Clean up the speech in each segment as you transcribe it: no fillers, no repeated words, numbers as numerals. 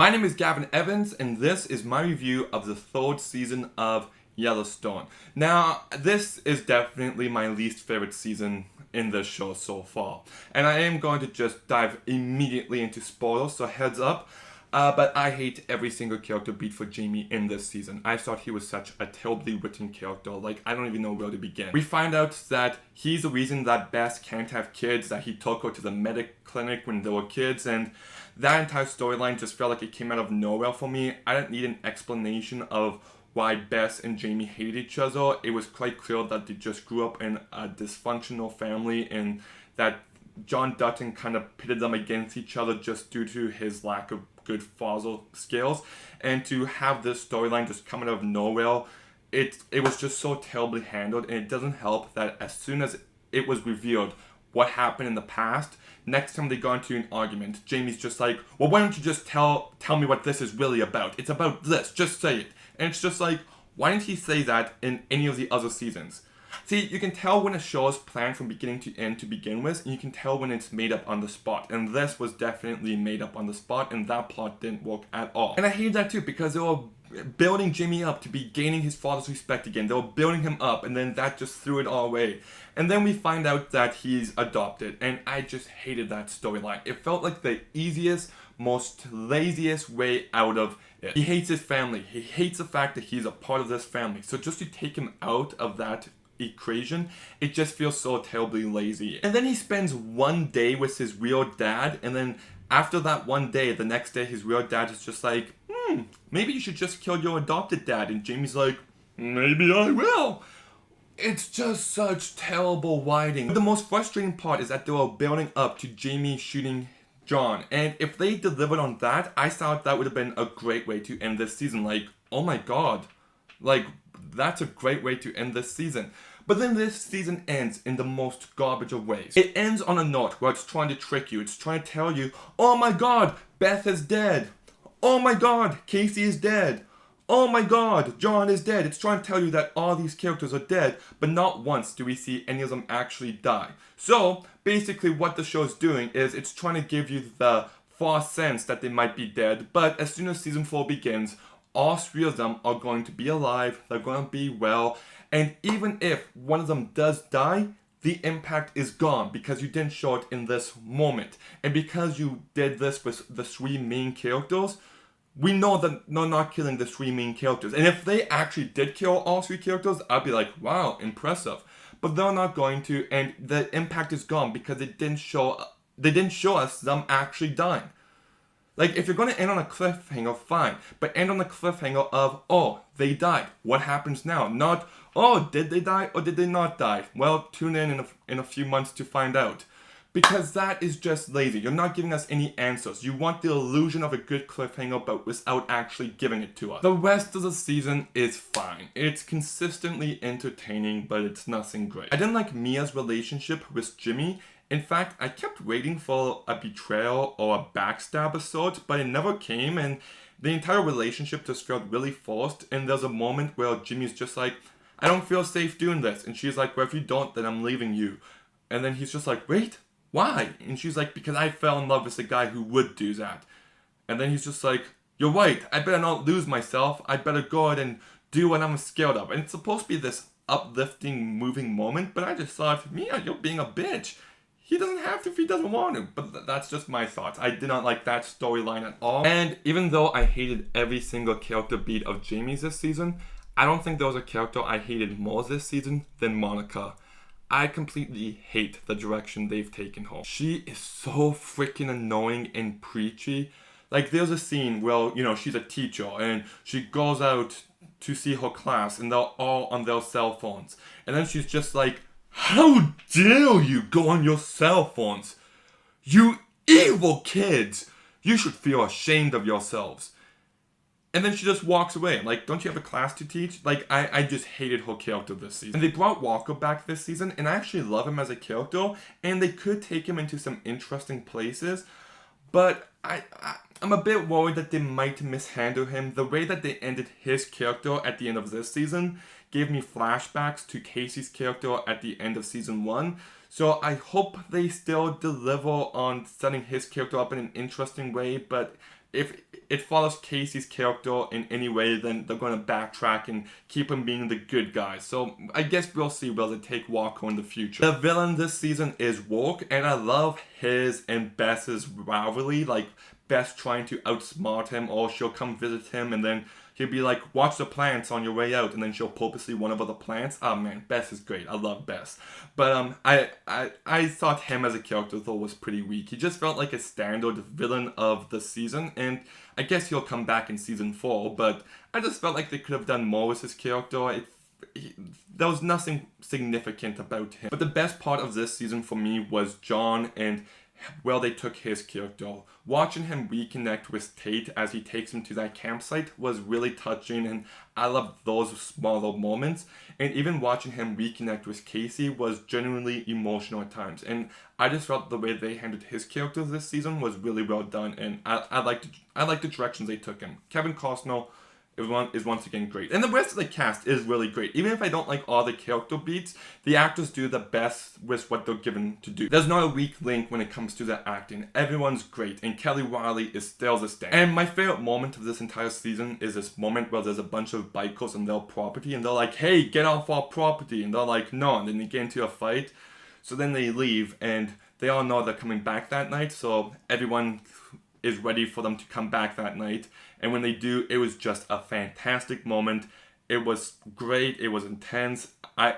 My name is Gavin Evans, and this is my review of the third season of Yellowstone. Now, this is definitely my least favorite season in the show so far, and I am going to just dive immediately into spoilers, so heads up. But I hate every single character beat for Jamie in this season. I thought he was such a terribly written character, like I don't even know where to begin. We find out that he's the reason that Bess can't have kids, that he took her to the medic clinic when they were kids, and that entire storyline just felt like it came out of nowhere for me. I didn't need an explanation of why Bess and Jamie hated each other. It was quite clear that they just grew up in a dysfunctional family and that John Dutton kind of pitted them against each other just due to his lack of good father skills. And to have this storyline just come out of nowhere, it was just so terribly handled, and it doesn't help that as soon as it was revealed what happened in the past, next time they got into an argument, Jamie's just like, well, why don't you just tell me what this is really about? It's about this, just say it. And it's just like, why didn't he say that in any of the other seasons? See, you can tell when a show is planned from beginning to end to begin with, and you can tell when it's made up on the spot. And this was definitely made up on the spot, and that plot didn't work at all. And I hated that too, because they were building Jimmy up to be gaining his father's respect again. They were building him up, and then that just threw it all away. And then we find out that he's adopted, and I just hated that storyline. It felt like the easiest, most laziest way out of it. He hates his family. He hates the fact that he's a part of this family. So just to take him out of that equation, it just feels so terribly lazy. And then he spends one day with his real dad, and then after that one day, the next day, his real dad is just like, maybe you should just kill your adopted dad. And Jamie's like, maybe I will. It's just such terrible writing. The most frustrating part is that they were building up to Jamie shooting John. And if they delivered on that, I thought that would have been a great way to end this season. Like, oh my god. Like, that's a great way to end this season. But then this season ends in the most garbage of ways. It ends on a note where it's trying to trick you. It's trying to tell you, oh my god, Beth is dead. Oh my god, Casey is dead. Oh my god, John is dead. It's trying to tell you that all these characters are dead, but not once do we see any of them actually die. So, basically what the show is doing is it's trying to give you the false sense that they might be dead, but as soon as season 4 begins, all three of them are going to be alive, they're going to be well, and even if one of them does die, the impact is gone because you didn't show it in this moment. And because you did this with the three main characters, we know that they're not killing the three main characters. And if they actually did kill all three characters, I'd be like, wow, impressive. But they're not going to, and the impact is gone because they didn't show us them actually dying. Like, if you're going to end on a cliffhanger, fine. But end on the cliffhanger of, oh, they died. What happens now? Not, oh, did they die or did they not die? Well, tune in a few months to find out. Because that is just lazy. You're not giving us any answers. You want the illusion of a good cliffhanger, but without actually giving it to us. The rest of the season is fine. It's consistently entertaining, but it's nothing great. I didn't like Mia's relationship with Jimmy. In fact, I kept waiting for a betrayal or a backstab of sorts, but it never came, and the entire relationship just felt really forced. And there's a moment where Jimmy's just like, I don't feel safe doing this. And she's like, well, if you don't, then I'm leaving you. And then he's just like, wait, why? And she's like, because I fell in love with the guy who would do that. And then he's just like, you're right, I better not lose myself. I better go ahead and do what I'm scared of. And it's supposed to be this uplifting, moving moment, but I just thought, Mia, you're being a bitch. He doesn't have to if he doesn't want to, but that's just my thoughts. I did not like that storyline at all. And even though I hated every single character beat of Jamie's this season, I don't think there was a character I hated more this season than Monica. I completely hate the direction they've taken her. She is so freaking annoying and preachy. Like, there's a scene where, she's a teacher and she goes out to see her class and they're all on their cell phones. And then she's just like, how dare you go on your cell phones? You evil kids! You should feel ashamed of yourselves. And then she just walks away. Like, don't you have a class to teach? Like, I just hated her character this season. And they brought Walker back this season, and I actually love him as a character, and they could take him into some interesting places, but I'm a bit worried that they might mishandle him. The way that they ended his character at the end of this season gave me flashbacks to Casey's character at the end of season 1. So I hope they still deliver on setting his character up in an interesting way, but if it follows Casey's character in any way, then they're going to backtrack and keep him being the good guy. So I guess we'll see where they take Walker in the future. The villain this season is Woke, and I love his and Bess's rivalry. Like, Bess trying to outsmart him, or she'll come visit him and then he'll be like, watch the plants on your way out, and then she'll purposely one over the plants. Oh man, Bess is great. I love Bess. But I thought him as a character though was pretty weak. He just felt like a standard villain of the season, and I guess he'll come back in season 4, but I just felt like they could have done more with his character. There was nothing significant about him. But the best part of this season for me was John and where they took his character. Watching him reconnect with Tate as he takes him to that campsite was really touching, and I loved those smaller moments. And even watching him reconnect with Casey was genuinely emotional at times. And I just felt the way they handled his character this season was really well done, and I liked the directions they took him. Kevin Costner is once again great. And the rest of the cast is really great. Even if I don't like all the character beats, the actors do the best with what they're given to do. There's not a weak link when it comes to the acting. Everyone's great, and Kelly Riley is still the star. And my favorite moment of this entire season is this moment where there's a bunch of bikers on their property, and they're like, hey, get off our property. And they're like, no, and then they get into a fight. So then they leave, and they all know they're coming back that night, so everyone is ready for them to come back that night. And when they do, it was just a fantastic moment. It was great. It was intense.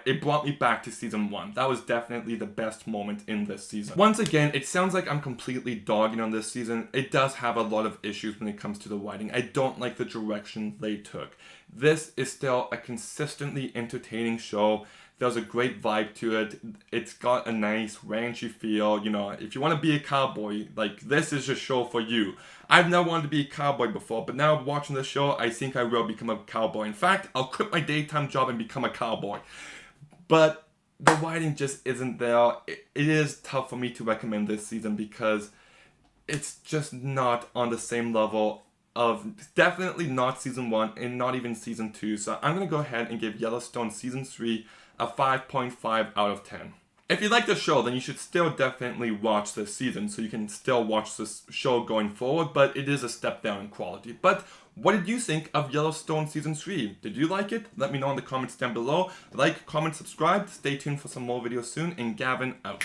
It brought me back to season 1. That was definitely the best moment in this season. Once again, it sounds like I'm completely dogging on this season. It does have a lot of issues when it comes to the writing. I don't like the direction they took. This is still a consistently entertaining show. There's a great vibe to it. It's got a nice ranchy feel. You know, if you want to be a cowboy, like, this is a show for you. I've never wanted to be a cowboy before, but now watching this show, I think I will become a cowboy. In fact, I'll quit my daytime job and become a cowboy. But the writing just isn't there. It is tough for me to recommend this season because it's just not on the same level of, definitely not season 1 and not even season 2. So I'm going to go ahead and give Yellowstone season 3 a 5.5 out of 10. If you like the show, then you should still definitely watch this season so you can still watch this show going forward, but it is a step down in quality. But what did you think of Yellowstone season 3? Did you like it? Let me know in the comments down below. Like, comment, subscribe. Stay tuned for some more videos soon, and Gavin out.